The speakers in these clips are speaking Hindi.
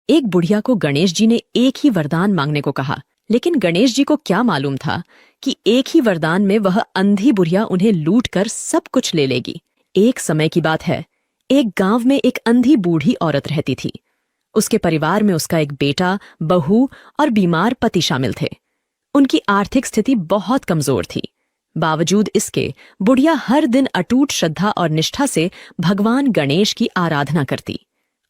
एक बुढ़िया को गणेश जी ने एक ही वरदान मांगने को कहा, लेकिन गणेश जी को क्या मालूम था कि एक ही वरदान में वह अंधी बुढ़िया उन्हें लूट कर सब कुछ ले लेगी। एक समय की बात है, एक गांव में एक अंधी बूढ़ी औरत रहती थी। उसके परिवार में उसका एक बेटा, बहू और बीमार पति शामिल थे। उनकी आर्थिक स्थिति बहुत कमजोर थी। बावजूद इसके बुढ़िया हर दिन अटूट श्रद्धा और निष्ठा से भगवान गणेश की आराधना करती।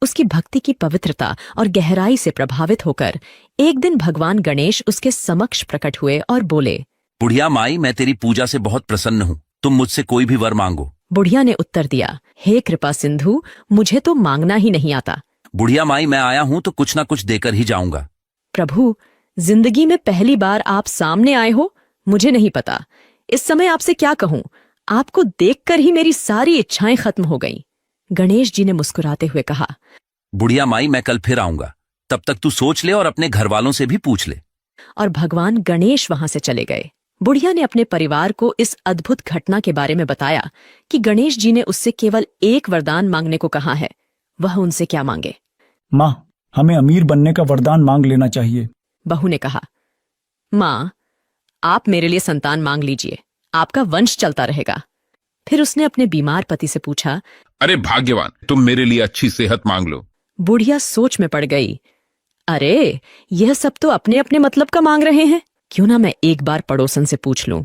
उसकी भक्ति की पवित्रता और गहराई से प्रभावित होकर एक दिन भगवान गणेश उसके समक्ष प्रकट हुए और बोले, बुढ़िया माई, मैं तेरी पूजा से बहुत प्रसन्न हूँ। तुम मुझसे कोई भी वर मांगो। बुढ़िया ने उत्तर दिया, हे कृपा सिंधु, मुझे तो मांगना ही नहीं आता। बुढ़िया माई, मैं आया हूँ तो कुछ ना कुछ देकर ही जाऊंगा। प्रभु, जिंदगी में पहली बार आप सामने आए हो, मुझे नहीं पता इस समय आपसे क्या कहूं। आपको देखकर ही मेरी सारी इच्छाएं खत्म हो गईं। गणेश जी ने मुस्कुराते हुए कहा, बुढ़िया माई, मैं कल फिर आऊंगा। तब तक तू सोच ले और अपने घर वालों से भी पूछ ले। और भगवान गणेश वहां से चले गए। बुढ़िया ने अपने परिवार को इस अद्भुत घटना के बारे में बताया कि गणेश जी ने उससे केवल एक वरदान मांगने को कहा है। वह उनसे क्या मांगे? माँ, हमें अमीर बनने का वरदान मांग लेना चाहिए। बहू ने कहा, माँ, आप मेरे लिए संतान मांग लीजिए, आपका वंश चलता रहेगा। फिर उसने अपने बीमार पति से पूछा, अरे भाग्यवान, तुम मेरे लिए अच्छी सेहत मांग लो। बुढ़िया सोच में पड़ गई। अरे, यह सब तो अपने अपने मतलब का मांग रहे हैं, क्यों ना मैं एक बार पड़ोसन से पूछ लूं।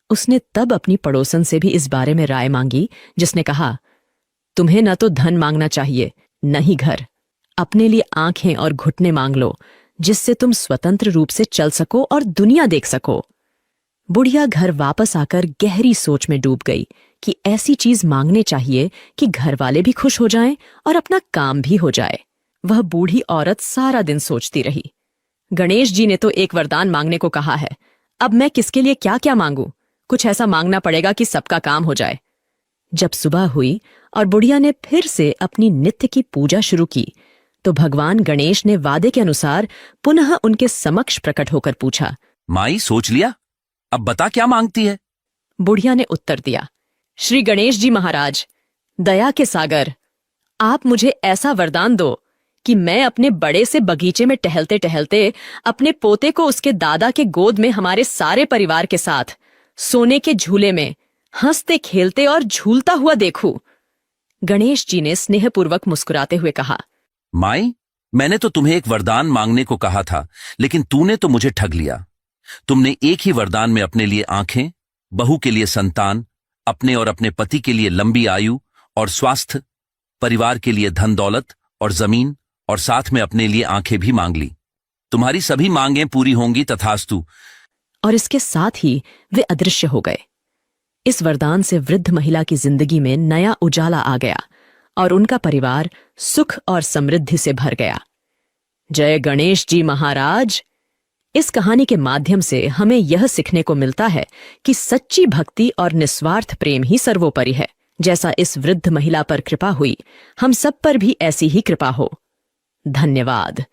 उसने तब अपनी पड़ोसन से भी इस बारे में राय मांगी, जिसने कहा, तुम्हें न तो धन मांगना चाहिए, न ही घर। अपने लिए आंखें और घुटने मांग लो, जिससे तुम स्वतंत्र रूप से चल सको और दुनिया देख सको। बुढ़िया घर वापस आकर गहरी सोच में डूब गई कि ऐसी चीज मांगने चाहिए कि घर वाले भी खुश हो जाएं और अपना काम भी हो जाए। वह बूढ़ी औरत सारा दिन सोचती रही। गणेश जी ने तो एक वरदान मांगने को कहा है, अब मैं किसके लिए क्या क्या मांगू? कुछ ऐसा मांगना पड़ेगा कि सबका काम हो जाए। जब सुबह हुई और बुढ़िया ने फिर से अपनी नित्य की पूजा शुरू की, तो भगवान गणेश ने वादे के अनुसार पुनः उनके समक्ष प्रकट होकर पूछा, माई, सोच लिया? अब बता क्या मांगती है? बुढ़िया ने उत्तर दिया, श्री गणेश जी महाराज, दया के सागर, आप मुझे ऐसा वरदान दो कि मैं अपने बड़े से बगीचे में टहलते टहलते अपने पोते को उसके दादा के गोद में हमारे सारे परिवार के साथ सोने के झूले में हंसते खेलते और झूलता हुआ देखूं। गणेश जी ने स्नेहपूर्वक मुस्कुराते हुए कहा, माई, मैंने तो तुम्हें एक वरदान मांगने को कहा था, लेकिन तूने तो मुझे ठग लिया। तुमने एक ही वरदान में अपने लिए आंखें, बहू के लिए संतान, अपने और अपने पति के लिए लंबी आयु और स्वास्थ्य, परिवार के लिए धन दौलत और जमीन, और साथ में अपने लिए आंखें भी मांग ली। तुम्हारी सभी मांगें पूरी होंगी, तथास्तु। और इसके साथ ही वे अदृश्य हो गए। इस वरदान से वृद्ध महिला की जिंदगी में नया उजाला आ गया और उनका परिवार सुख और समृद्धि से भर गया। जय गणेश जी महाराज। इस कहानी के माध्यम से हमें यह सीखने को मिलता है कि सच्ची भक्ति और निस्वार्थ प्रेम ही सर्वोपरि है। जैसा इस वृद्ध महिला पर कृपा हुई, हम सब पर भी ऐसी ही कृपा हो। धन्यवाद।